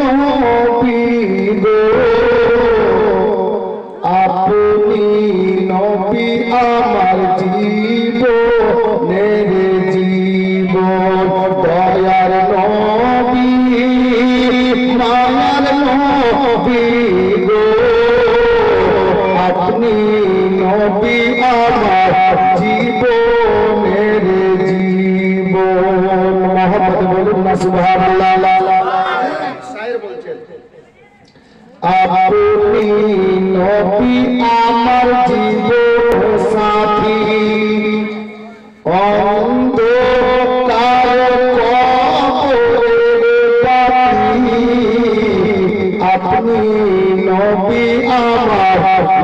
নবী গো আপনি নবী আমার জীবনের জীবন দয়ার নবী মায়ার নবী গো আপনি নবী আমার জীবনের জীবন। মোহাম্মদ বলুন না সুবহানাল্লাহ। শায়ের বলছেন আপনি নবী আমার জীবন সাথী অন্ধকার কবরের বাতি আপনি নবী আমার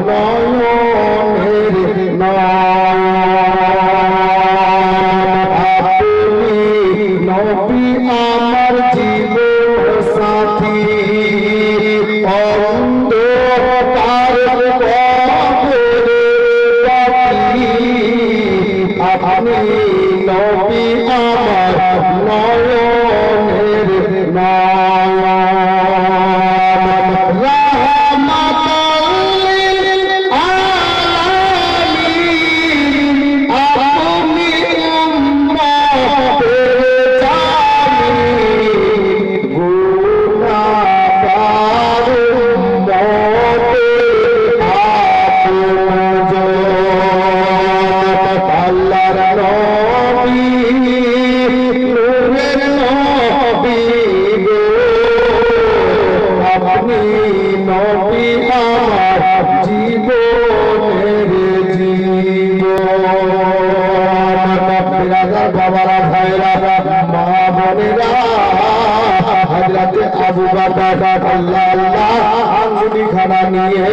নয়নের নয়ন আপনি নবী আমার জীবন সাথী অন্ধকার কবরের বাতি আপনি নবী আমার নয়নের নয়ন বাবারা ভাইরা মা বোনেরা হযরত আবু বকর আল্লাহ আল্লাহ আঙ্গুলি খানা নিয়ে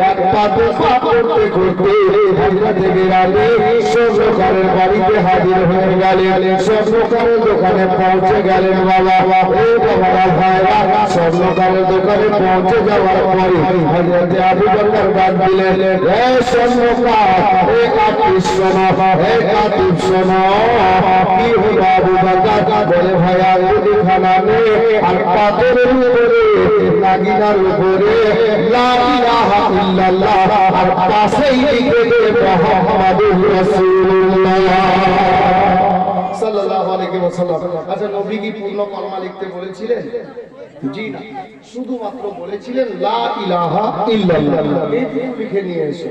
এক পাতে করতে করতে হযরত বেলালে সরকারের বাড়িতে হাজির হয়ে গেলেন সরকারের দোকানে পৌঁছে গেলেন বাবা এই বাবারা ভাইরা সরকারের দোকানে পৌঁছে যাওয়ার পরে হযরত আবু বকর ডাক দিলেন হে সরকার হে কাতিব শোনো হে কাতিব শোনো কি হলো আবু বকর বলে ভাই আঙ্গুলি খানা নিয়ে আর পাতের উপরে নাগিনার উপরে লা ইলাহা ইল্লাল্লাহ আর পাশেই লিখে মুহাম্মাদুর রাসূলুল্লাহ সাল্লাল্লাহু আলাইহি ওয়াসাল্লাম। আচ্ছা নবী কি পূর্ণ কলমা লিখতে বলেছিলেন? জি না, শুধুমাত্র বলেছিলেন লা ইলাহা ইল্লাল্লাহ এই লিখে নিয়ে এসো।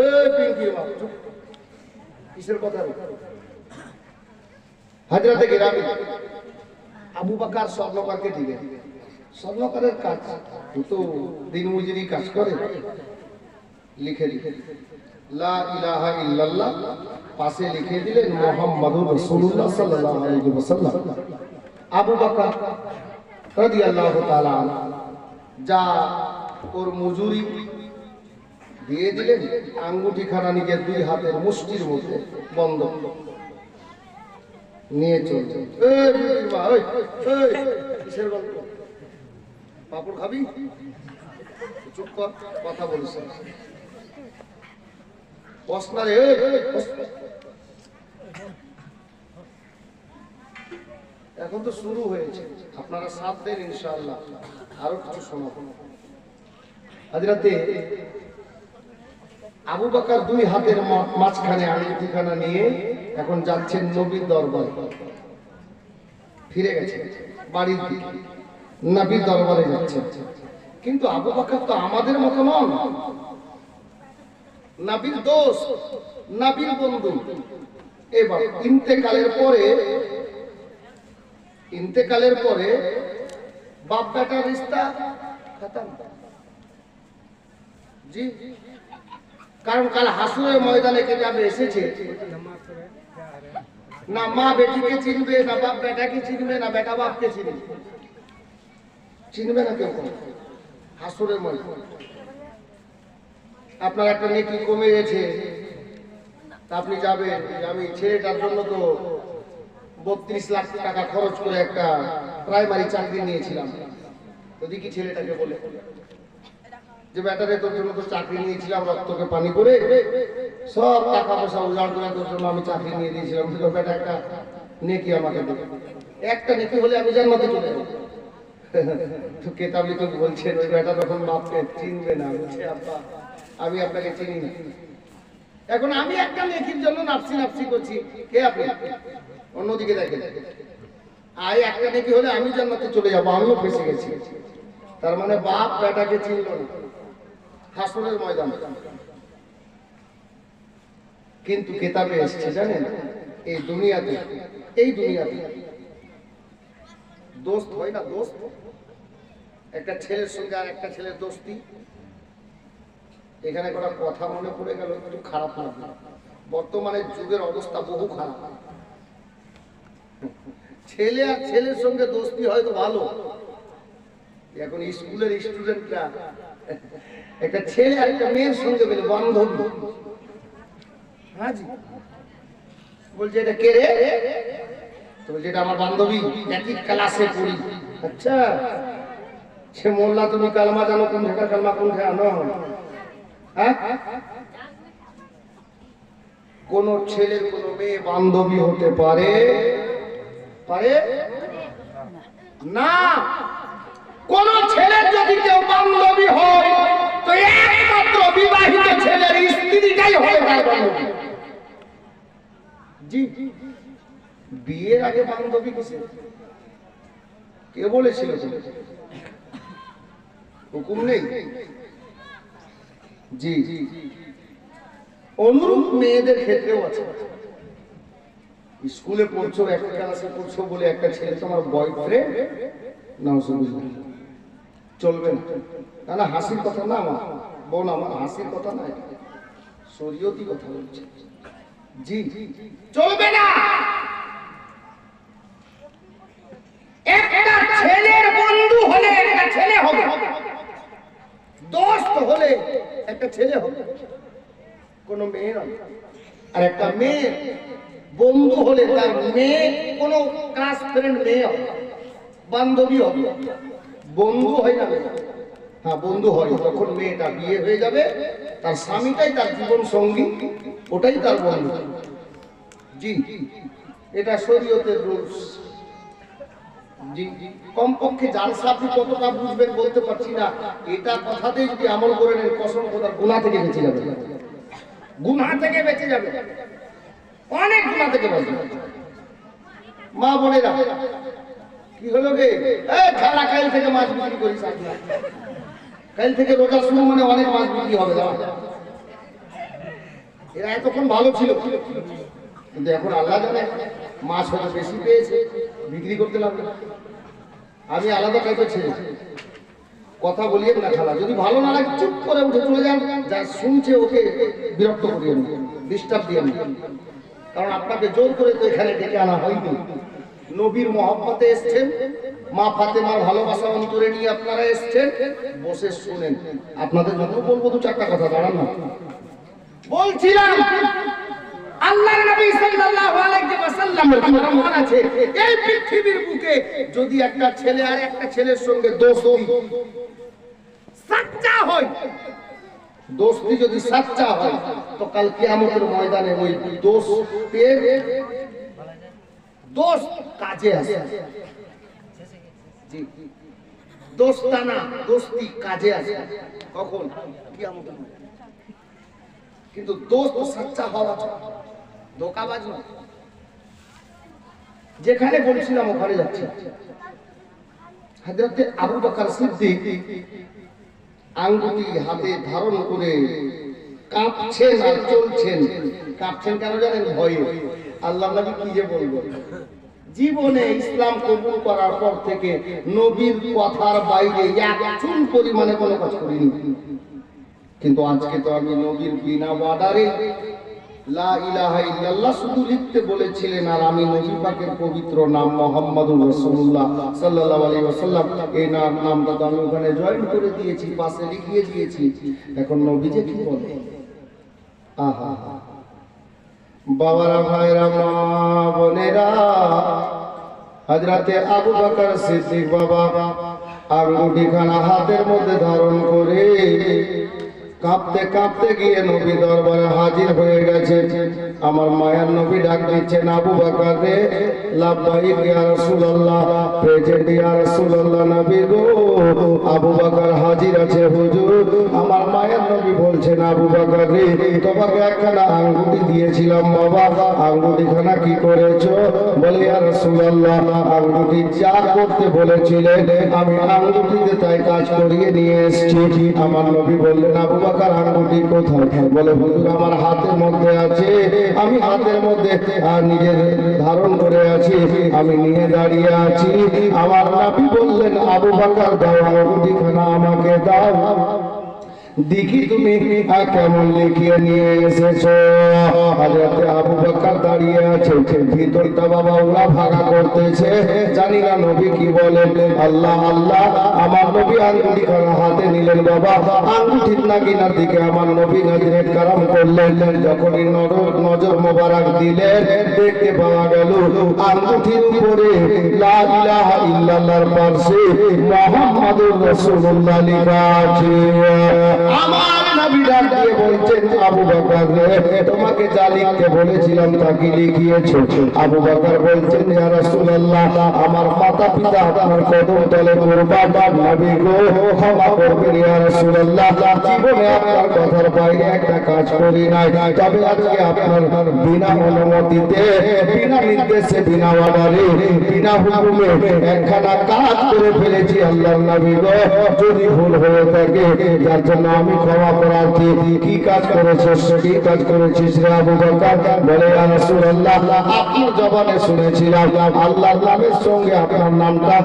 এই পিঙ্কি মা কিসের কথা? হযরত গিরামি আবু বকর স্বর্ণকারকে দিলেন স্বর্ণকারের কাজ তো দিন মজুরি কাজ করে লিখে লা ইলাহা ইল্লাল্লাহ পাশে লিখে দিলেন মুহাম্মাদুর রাসূলুল্লাহ সাল্লাল্লাহু আলাইহি ওয়াসাল্লাম। আবু বকর রাদিয়াল্লাহু তাআলা যা ওর মজুরি দিয়ে দিলেন আঙ্গুটি খানা নিজের দুই হাতের মুষ্টির মধ্যে বন্ধ নিয়ে চলছে। পাপড় খাবি? চুপ কর, কথা বলিস না রে। এখন তো শুরু হয়েছে, আপনারা সাথ দেন ইনশাআল্লাহ, আরো কিছু শোনাবো। হযরতে আবু বকর দুই হাতের মাঝখানে আঙ্গুঠিখানা নিয়ে এখন যাচ্ছেন নবীর দরবারে। ফিরে গেছে বাড়ির দিকে, নবীর দরবারে যাচ্ছেন। কিন্তু আবু বকর তো আমাদের মতো নন, নবীর দোস্ত, নবীর বন্ধু। এবার ইন্তেকালের পরে বাপ বেটার রিশতা খতম। জি, কারণ কাল হাসুরের ময়দানে কিতাবে এসেছে না মা বেটিকে চিনবে, না বাপ বেটাকে চিনবে, না বেটা বাপকে চিনবে না কেউ হাসুরের ময়দানে। আপনার একটা নেকি কমে গেছে, আপনি যাবেন, আমি ছেলেটার জন্য তো 32 লাখ টাকা খরচ করে একটা প্রাইমারি চাকরি নিয়েছিলাম, তো দেখি ছেলেটাকে বলে যে বেটারে তোর জন্য তো চাকরি নিয়েছিলাম, রক্তকে পানি করে সব টাকা পয়সা উজাড় করে তোর জন্য আমি চাকরি নিয়ে দিয়েছিলাম, তো বেটা একটা নেকি আমাকে দেবে, একটা নেকি হলে আমি জান্নাতে চলে যাব। তো কেতাবি তো বলছেন ওই বেটা তখন বাপকে চিনবে না, বলছে আব্বা আমি আপনাকে চিনি না। এখন আমি একটা নেকির জন্য নাফসি নাফসি করছি, কে আপনি? অন্যদিকে দেখেন, আর একটা নেকি হলে আমি জান্নাতে চলে যাবো, আমিও ফেসে গেছি। তার মানে বাপ বেটাকে চিনল না হাসরের ময়দানে। কিন্তু কেতাবে এসেছে জানেন, এই দুনিয়াতে দোস্ত হয় না, দোস্ত একটা ছেলের সঙ্গে আর একটা ছেলের দোস্তি। এখানে কোনো কথা মনে পড়ে গেল, একটু খারাপ লাগবে। বর্তমানে যুগের অবস্থা বহু খারাপ। ছেলে আর ছেলের সঙ্গে দোস্তি হয়তো ভালো, এখন স্কুলের স্টুডেন্টরা একটা ছেলে আর একটা মেয়ের সঙ্গে বলে বান্ধবী। হ্যাঁ জি, বলছে এটা কে রে? তো বলছে এটা আমার বান্ধবী, একই ক্লাসে পড়ি। আচ্ছা, সে মোল্লা, তুমি কালমা জানো? কোন জায়গার কালমা, কোন জানো? হ্যাঁ, কোন ছেলের কোন মেয়ে বান্ধবী হতে পারে? পারে না। কোন ছেলের যদি কেউ বান্ধবী হয় তো একমাত্র বিবাহিত ছেলের স্ত্রীটাই হবে তার বান্ধবী। জি, বিয়ের আগে বান্ধবী কিসে? কে বলেছিল? হুকুম নেই। জি, অনুরূপ মেয়েদের ক্ষেত্রেও আছে। স্কুলে পড়ছো, একটা ক্লাসে পড়ছো বলে একটা ছেলে তোমার বয়ফ্রেন্ড না, চলবে না। না, হাসির কথা না আমার বোন, আমার হাসির কথা না, শরীয়তি কথা বলছে। জি, চলবে না। একটা ছেলের বন্ধু হলে একটা ছেলে হবে, দোস্ত হলে একটা ছেলে হবে, কোন মেয়ে নয়। আর একটা মেয়ে বন্ধু হলে তার মেয়ে কোন ক্লাস ফ্রেন্ড মেয়ে হবে, বান্ধবী হবে, বন্ধু হয় না। হ্যাঁ, বন্ধু হয় তখন মেয়েটা বিয়ে হয়ে যাবে, তার স্বামীটাই তার জীবন সঙ্গী, ওটাই তার বন্ধু। জি, এটা শরীয়তের রুলস। জি, কমপক্ষে জালসা আপনি কতটা বুঝবেন বলতে পারছি না, এটা কথাতেই যদি আমল করে নেন কসম খোদার গুনাহ থেকে বেঁচে যাবে, গুনাহ থেকে বেঁচে যাবে, অনেক গুনাহ থেকে বাঁচবে। মা বোনেরা, কি হলো গে? খালা কাল থেকে মাছ বিক্রি করিস, কাল থেকে রোজা শুরু, মানে অনেক মাছ বিক্রি হবে। এরা এতক্ষণ ভালো ছিল, কিন্তু এখন আল্লাহ জানে মাছ হয়তো বেশি পেয়েছে, বিক্রি করতে লাগবে। আমি আলাদা টাইপের ছেলে, কথা বলিয়ে না খালা, যদি ভালো না লাগে চুপ করে উঠে চলে যান, যা শুনছে ওকে বিরক্ত করিয়ে না, ডিস্টার্ব দিয়ে না। কারণ আপনাকে জোর করে তো এখানে ডেকে আনা হয়নি। নবীর মহব্বতে এসছেন, মা ফাতেমার ভালোবাসা অন্তরে নিয়ে আপনারা এসছেন, বসে শুনেন। আপনাদের জন্য বলবো দু চারটা কথা, দাঁড়ান না। বলছিলাম আল্লাহর নবী সাল্লাল্লাহু আলাইহি ওয়াসাল্লামের ফরমান আছে, এই পৃথিবীর বুকে যদি একটা ছেলে আর একটা ছেলের সঙ্গে দোস্তি সাচ্চা হয়, দোস্তি যদি সাচ্চা হয়, তো কাল কিয়ামতের ময়দানে ওই দোস্ত কাজে আসে। জি, দোস্তানা দোস্তি কাজে আসে কখন? কিয়ামতের ময়দানে। কিন্তু দোস্ত সাচ্চা হওয়া চাই, ধোঁকাবাজ নয়। যেখানে বলছিলাম ওখানে যাচ্ছি। হযরত আবু বকর সিদ্দিক আঙ্গুলি হাতে ধারণ করে কাঁপছেন আর চলছেন। কাঁপছেন কেন জানেন? ভয়ে। আল্লাহর নবী কি যে বলবো, জীবনে ইসলাম কবুল করার পর থেকে নবীর কথার বাইরে এক চুল পরিমাণে কোনো কাজ করিনি। কিন্তু আজকে তো আমি নবীর বিনা বর্ডারে লা ইলাহা ইল্লাল্লাহ শুধু লিখতে বলেছিলেন, আর আমি নবী পাকের পবিত্র নাম মুহাম্মাদুর রাসূলুল্লাহ সাল্লাল্লাহু আলাইহি ওয়াসাল্লাম, এই নামটা তো আমি ওখানে জয়েন করে দিয়েছি, পাশে লিখিয়ে দিয়েছি। এখন নবী যে কি বলে, আহা বাবারা, ভাইরা, মা বোনেরা, হযরতে আবু বকর সিদ্দিক বাবা আঙ্গুঠিখানা হাতের মধ্যে ধারণ করে কাঁপতে কাঁপতে গিয়ে নবী দরবারে হাজির হয়ে গেছে। আমার মায়ার নবী ডাক দিচ্ছেন, আবু বকর রে, লাব্বাইক ইয়া রাসূলুল্লাহ, প্রেজেন্ট ইয়া রাসূলুল্লাহ। নবী গো, আবু বকর হাজির আছে হুজুর। আমার মায়ার নবী বলছেন, আবু বকর রে, তোমাকে একখানা আঙ্গুটি দিয়েছিলাম বাবা, আঙ্গুটিখানা কি করেছো? বলে ইয়া রাসূলুল্লাহ, আঙ্গুটি যা করতে বলেছিলেন আমি আঙ্গুটিতে তাই কাজ করিয়ে নিয়ে এসেছি। আমার নবী বললেন, আবু বকর আঙ্গুটি কোথায়? বলে হুজুর আমার হাতের মধ্যে আছে, আমি হাতের মধ্যে নিজের ধারণ করে আছি, আমি নিয়ে দাঁড়িয়ে আছি। আমার নবী বললেন, আবু বকর দাও আঙ্গুটিখানা আমাকে দাও, দেখি তুমি কেমন লিখিয়ে নিয়ে এসেছো। হযরতে আবু বকর দাঁড়িয়ে আছে, ভিতরটা বাবা ওরা ভাগা করতেছে, জানি না নবী কি বলেন। আল্লাহ আল্লাহ, আমার নবী আঙ্গুটিখানা হাতে নিলেন বাবা, আঙ্গুঠির নাগিনার দিকে আমার নবী নজরে কারাম করলেন। যখনই নজর মোবারক দিলেন, দেখতে পাওয়া গেল আঙ্গুঠির উপরে লা ইলাহা ইল্লাল্লাহর পাশে মুহাম্মাদুর রাসূলুল্লাহ লেখা আছে। আমার নবী ডাক দিয়ে বলছেন, আবু বকর রে, তোমাকে যা লিখতে বলেছিলাম তা কি লিখিয়েছো? আবু বকর বলছেন, ইয়া রাসূলুল্লাহ, আমার মাতা পিতা আপনার কদম তলে কুরবান, নবী গো ক্ষমা করবেন ইয়া রাসূলুল্লাহ, জীবনে আপনার কথার বাইরে একটা কাজ করি নাই, তবে আজকে আপনার বিনা অনুমতিতে, বিনা নির্দেশে, বিনা অর্ডারে, বিনা হুকুমে একখানা কাজ করে ফেলেছি। আল্লাহর নবী গো, যদি ভুল হয়ে থাকে যার জন্য আমি ক্ষমা প্রার্থী। কি কাজ করেছিস? কি কাজ করেছিস রে আবু বকর? বলে ইয়া রাসূলুল্লাহ, আপনার জবানে শুনেছিলাম আল্লাহর নামের সঙ্গে আপনার নামটা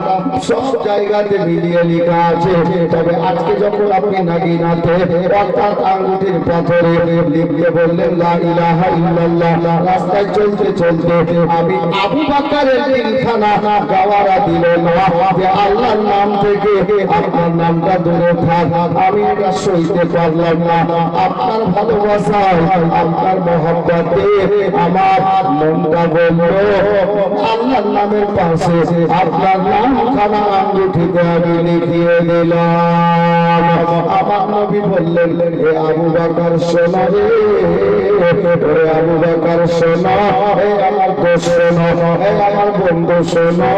সব জায়গাতে মিলিয়ে লেখা আছে, তবে আজকে যখন আপনি নাগিনাতে অর্থাৎ আঙ্গুঠির পাথরে লিখতে বললেন লা ইলাহা ইল্লাল্লাহ, রাস্তায় চলতে চলতে আমি আবু বকরের দিলখানা গাওয়ারা দিল না যে আল্লাহর নাম থেকে আপনার নামটা দূরে থাক, আমি এটা সইতে পারলাম না। আপনার ভালোবাসায়, আপনার মহব্বতে আমার মনটা বলল আল্লাহর নামের পাশে আপনার নামখানা আঙ্গুঠিতে আমি লিখিয়ে দিলাম। আমার নবী বললেন, হে আবু বকর শোনো রে, হে আবু বকর শোনো, হে আমার দোস্ত শোনো, হে আমার বন্ধু শোনো,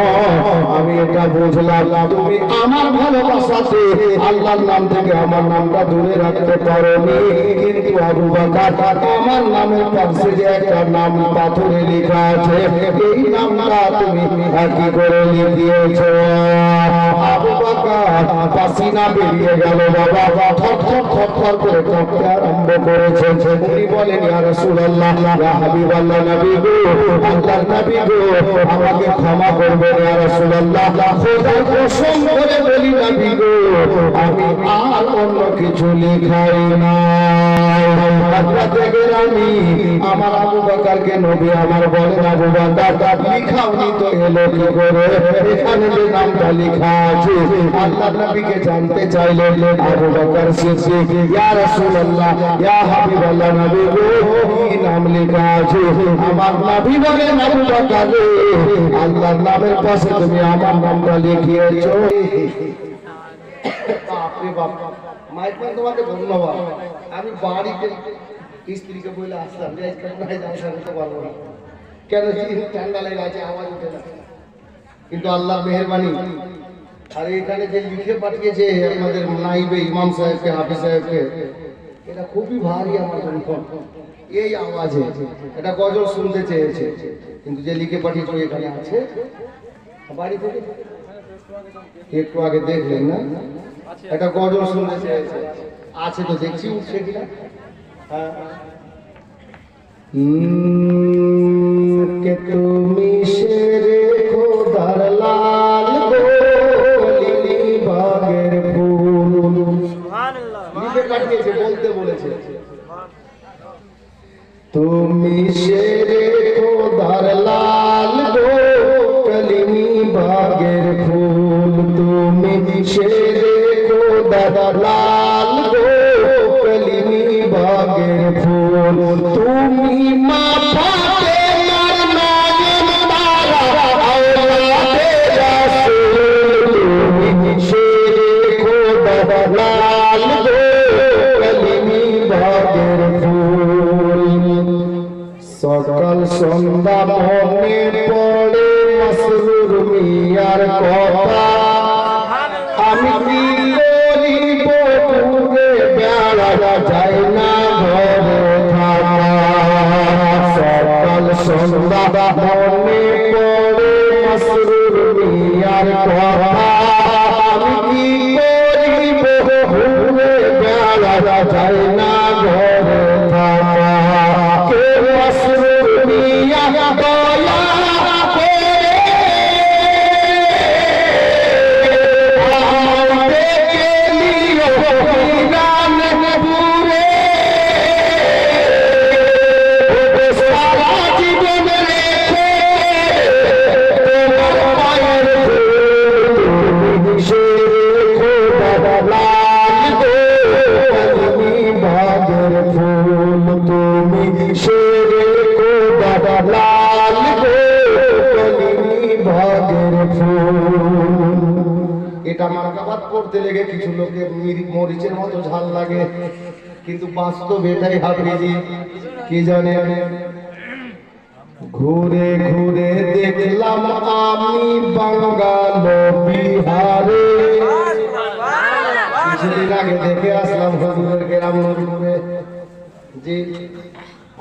আমি এটা বুঝলাম তুমি আমার ভালোবাসাতে আল্লাহর নাম থেকে আমার নামটা দূরে রাখতে পারোনি, কিন্তু আবু বকর আমার নামের পাশে যে একটা নাম পাথরে লেখা আছে, এই নামটা তুমি কি করে লিখিয়েছো? আবু বকর পাসিনা বেরিয়ে গেল বাবা, থরথর থরথর করে কাঁপতে আরম্ভ করেছেন। উনি বলেন, ইয়া রাসূলুল্লাহ, ইয়া হাবিবাল্লাহ, নবী গো, আল্লাহর নবী গো, আমাকে ক্ষমা করবেন ইয়া রাসূলুল্লাহ, খোদার কসম করে বলি নবী গো, আমি আর অন্য কিছু লিখাই না। আমি আমার আবু বকরকে নবী আমার বলেন, আবু বকর লিখাওনি তো এলো কি করে? এখানে যে নামটা লেখা আছে, আল্লাহর নবীকে জানতে চাইলেন আবু বকর সিদ্দিক, ইয়া রাসূলুল্লাহ, ইয়া হাবিবাল্লাহ, নবী গো, কি নাম লেখা আছে? আমার নবী বলেন, আবু বকর আল্লাহর নামের পাশে তুমি আমার নামটা লিখিয়েছো। বাপরে বাপ, মাইকম্যান তোমাকে ধন্যবাদ। আমি বাড়িতে স্ত্রীকে বলে আসলাম যে করতে পারবো না, কেন ঠান্ডা লেগে আছে, আওয়াজ উঠে না, কিন্তু আল্লাহর মেহেরবানি। আর এখানে যে লিখে পাঠিয়েছে আমাদের নাইবে ইমাম সাহেবকে, হাফিজ সাহেবকে, এটা খুবই ভারী আমার জন্য। এই আওয়াজে এটা গজল শুনতে চেয়েছে, কিন্তু যে লিখে পাঠিয়েছে এখানে আছে বাড়ি থেকে, একটু আগে দেখলেন না, এটা গজল শুনতে চেয়েছে, আছে তো দেখছি উঠছে কিনা। কে তুমি শেরে খোদার লাল গোলি বাগের ফুল, লিখে পাঠিয়েছে, বলতে বলেছে, তুমি শেরে খোদার লাল গোলি বাগের ফুল, তুমি শেরে খোদার লাল গোলি বাগের ফুল, তুমি মা পাতে মার নয়ন তারা আওলাদে রাসূল, তুমি শেরে খোদার লাল গোলি করিব ঘুরে বেড়া যায় না ঘরে থাকা সকাল সন্ধ্যা মনে পড়ে মাসরুর মিয়ার কথা আমি কি করিব ঘুরে বেড়া যায় না ঘরে থাকা কে মাসরুর মিয়া দয়া করতে লেগে কিছু লোকে মরিচের মতো ঝাল লাগে কিন্তু বাস্তব এটাই হাবিজি কি জানে ঘুরে ঘুরে দেখলাম আমি বাঙ্গাল বিহারে কিছুদিন আগে দেখে আসলাম হুজুরের গ্রাম নবীপুরে যে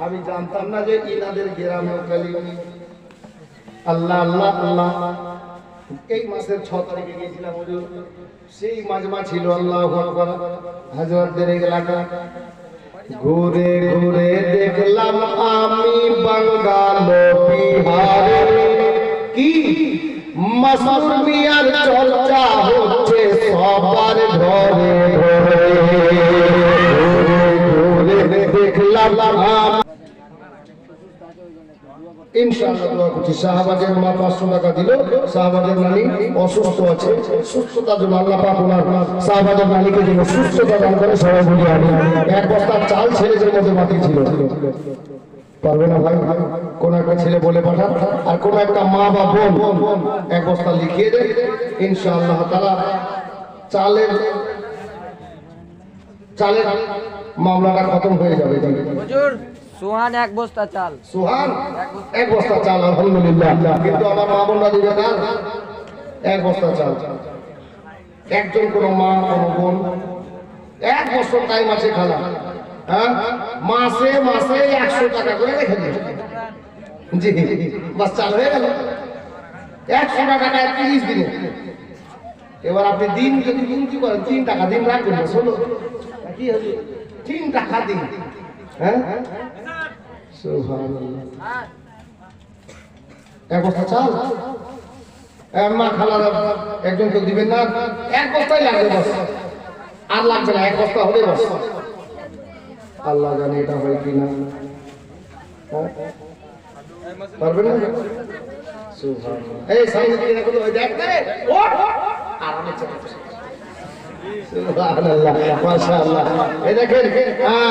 আমি জানতাম না যে ইনাদের গ্রামে কালী আল্লাহ আল্লাহ আল্লাহ এই মাসের 6 তারিখে গিয়েছিলাম হুজুর সেই মাজমা ছিল আল্লাহু আকবার হযরতদের এলাকা ঘুরে ঘুরে দেখলাম আমি বাঙ্গাল বিহারে কি মাসরুর মিয়ার চর্চা হচ্ছে সবার ঘরে ঘরে ঘুরে দেখলাম ইনশাআল্লাহ দোয়া করছি শাহবাগের মা 500 টাকা দিল শাহবাগের নানি অসুস্থ আছে সুস্থতার জন্য আল্লাহ পাক ওনার শাহবাগের নানিকে যেন সুস্থতা দান করে সবাই বলি আমি এক বস্তা চাল ছেলেদের মধ্যে বাকি ছিল পারবে না ভাই কোন একটা ছেলে বলে পাঠান আর কোন একটা মা বা বোন এক বস্তা লিখিয়ে দেন ইনশাআল্লাহ তাআলা চালের মামলাটা খতম হয়ে যাবে হুজুর সুহান এক বস্তা চাল সুহান এক বস্তা চাল আলহামদুলিল্লাহ কিন্তু আমার মা বোনরা দিবে না এক বস্তা চাল একজন কোন মা কোন বোন এক বছর টাইম আছে খালা হ্যাঁ মাসে মাসে 100 টাকা করে রেখে দিন জি বাস চাল হয়ে গেল 100 টাকা 30 দিনে এবার আপনি দিন যদি কি করেন 3 টাকা দিন রাখবেন না শোনো কি হবে 3 টাকা দিন হ্যাঁ সুবহানাল্লাহ এক বস্তা চাল মা খালারা একজন কেউ দিবেন না এক বস্তাই লাগবে বস আর লাগবে না এক বস্তা হবে বস আল্লাহ জানে এটা হয় কিনা পারবেন না সুবহানাল্লাহ এই সামনে দিকে দেখো ওই দেখ রে ও আরামে চলে সুবহানাল্লাহ মাশাআল্লাহ এই দেখেন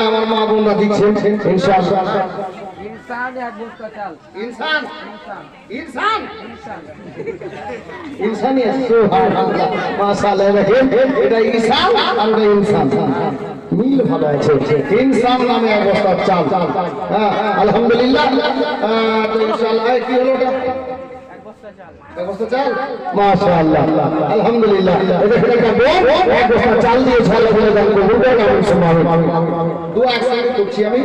আমার মা বোনরা দিচ্ছেন ইনশাআল্লাহ ইনসান এক বস্তা চাল ইনসান ইনসান ইনসানিয়ত সুবহানাল্লাহ মাশাআল্লাহ দেখেন এটা ইনসান আর এটা ইনসান মিল ভালো আছে ইনসান নামে এক বস্তা চাল হ্যাঁ আলহামদুলিল্লাহ তো ইনশাআল্লাহ কি হলো এটা এক বস্তা চাল মাশাআল্লাহ আলহামদুলিল্লাহ এটা একটা বোন এক বস্তা চাল দিয়ে ঝালে বলে দান করব আমি সুবহানাল্লাহ দোয়া একসাথে করছি আমি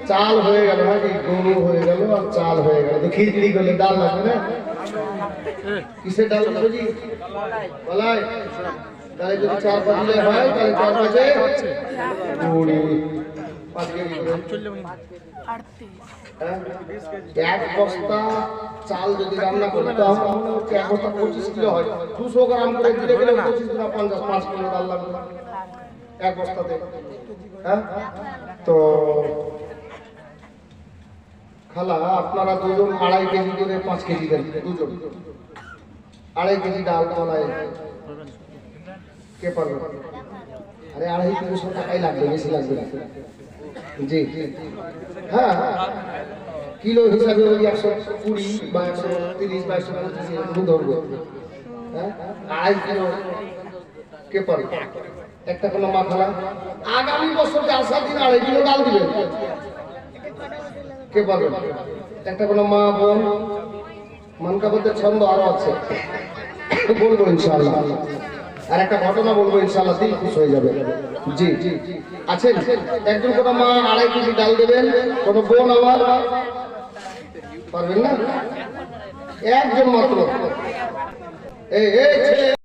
চাল হয়ে গেল নাকি গরু হয়ে গেল আর চাল হয়ে গেল তো খিচড়ি করলে ডাল লাগবে না কিসের ডাল বুঝি বলাই তাহলে যদি 4-5 দিলে হয় তাহলে 4-5 কুড়ি 5 কেজি এক বস্তা চাল যদি রান্না করতাম এক বস্তা 25 কিলো হয় 200 গ্রাম করে দিলে গেলে 25 গ্রাম 5 কিলো ডাল লাগবে এক বস্তাতে হ্যাঁ তো খালা আপনারা দুজন 2.5 কেজি করে 5 কেজি দেন দুজন 2.5 কেজি ডাল বানায় কে পারবে আরে 250 টাকাই লাগবে বেশি লাগবে না জি হ্যাঁ কিলো হিসাবে ওই 120 বা 130 বা 125 এরকম ধরবো হ্যাঁ 2.5 কিলো কে পারবে একটা কোনো মাথালা আগামী বছর 4-7 দিন 2.5 কিলো ডাল দিবেন কে পারবে একটা কোনো মা বোন মানকাবতের ছন্দ আরো আছে বলবো ইনশাআল্লাহ আর একটা ঘটনা বলবো, ইনশাআল্লাহ দিল খুশ হয়ে যাবে। জি আছেন একজন কোনো মা 2.5 কেজি ডাল দেবেন, কোনো বোন আমার পারবেন না? একজন মাত্র। এই ছেলে